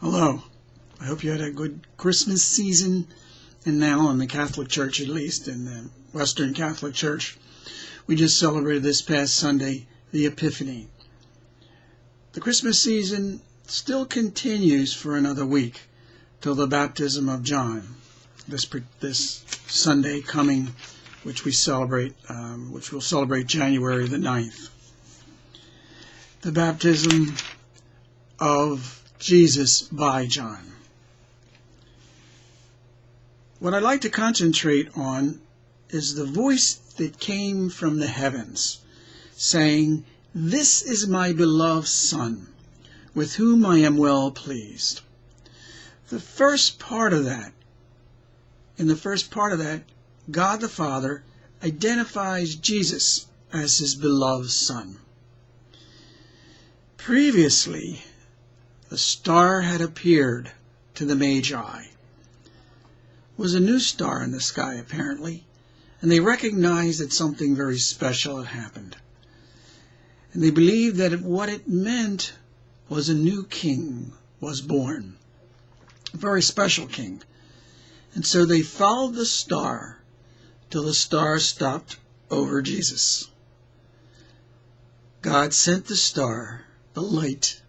Hello. I hope you had a good Christmas season. And now in the Catholic Church, at least in the Western Catholic Church, we just celebrated this past Sunday the Epiphany. The Christmas season still continues for another week till the baptism of John. This Sunday coming, which we'll celebrate January the 9th. The baptism of Jesus by John. What I'd like to concentrate on is the voice that came from the heavens, saying, "This is my beloved Son, with whom I am well pleased." In the first part of that, God the Father identifies Jesus as his beloved Son. Previously, the star had appeared to the Magi. It was a new star in the sky, apparently, and they recognized that something very special had happened. And they believed that what it meant was a new king was born, a very special king. And so they followed the star till the star stopped over Jesus. God sent the star, the light,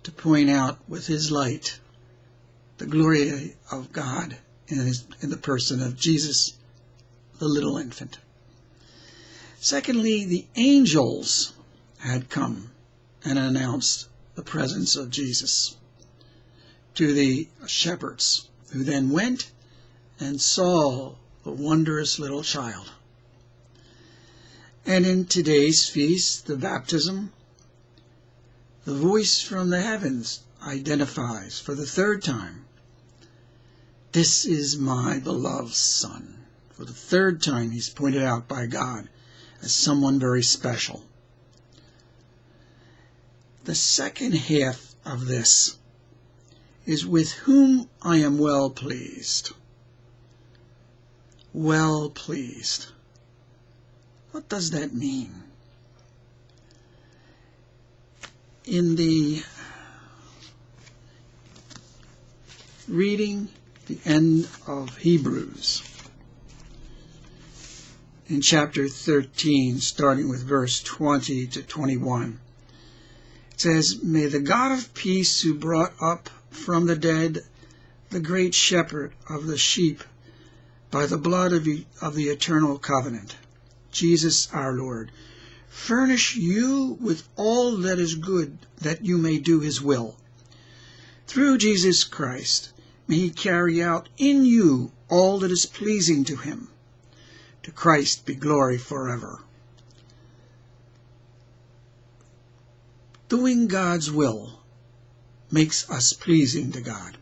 to point out with his light the glory of God in the person of Jesus, the little infant. Secondly, the angels had come and announced the presence of Jesus to the shepherds, who then went and saw the wondrous little child. And in today's feast, the baptism, the voice from the heavens identifies for the third time, "This is my beloved Son." For the third time, he's pointed out by God as someone very special. The second half of this is "with whom I am well pleased." Well pleased. What does that mean? In the reading, the end of Hebrews, in chapter 13, starting with verse 20 to 21, it says, "May the God of peace, who brought up from the dead the great shepherd of the sheep by the blood of the eternal covenant, Jesus our Lord, furnish you with all that is good, that you may do his will. Through Jesus Christ, may he carry out in you all that is pleasing to him. To Christ be glory forever." Doing God's will makes us pleasing to God.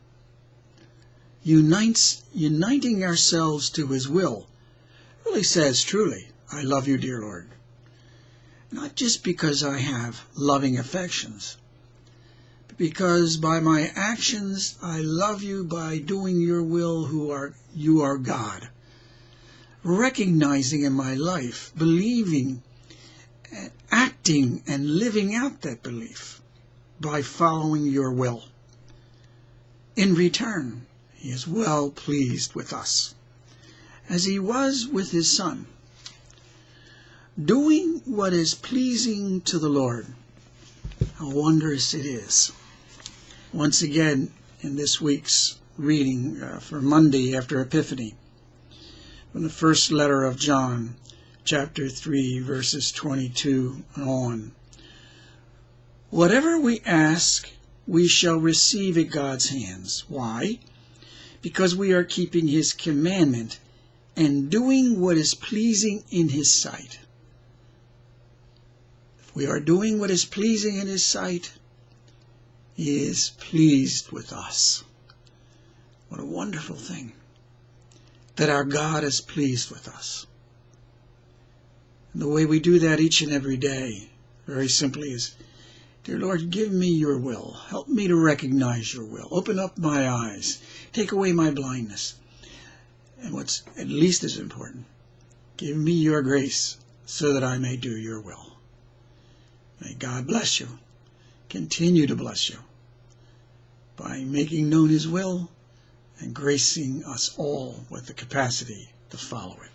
Uniting ourselves to his will really says truly, "I love you, dear Lord." Not just because I have loving affections, but because by my actions I love you by doing your will, you are God. Recognizing in my life, believing, acting, and living out that belief by following your will. In return, he is well pleased with us, as he was with his Son. Doing what is pleasing to the Lord, how wondrous it is. Once again, in this week's reading for Monday after Epiphany, from the first letter of John, chapter 3, verses 22 on. "Whatever we ask, we shall receive at God's hands." Why? Because we are keeping his commandment and doing what is pleasing in his sight. If we are doing what is pleasing in his sight, he is pleased with us. What a wonderful thing, that our God is pleased with us. And the way we do that each and every day, very simply, is, "Dear Lord, give me your will. Help me to recognize your will. Open up my eyes. Take away my blindness. And what's at least as important, give me your grace so that I may do your will." May God bless you, continue to bless you, by making known his will and gracing us all with the capacity to follow it.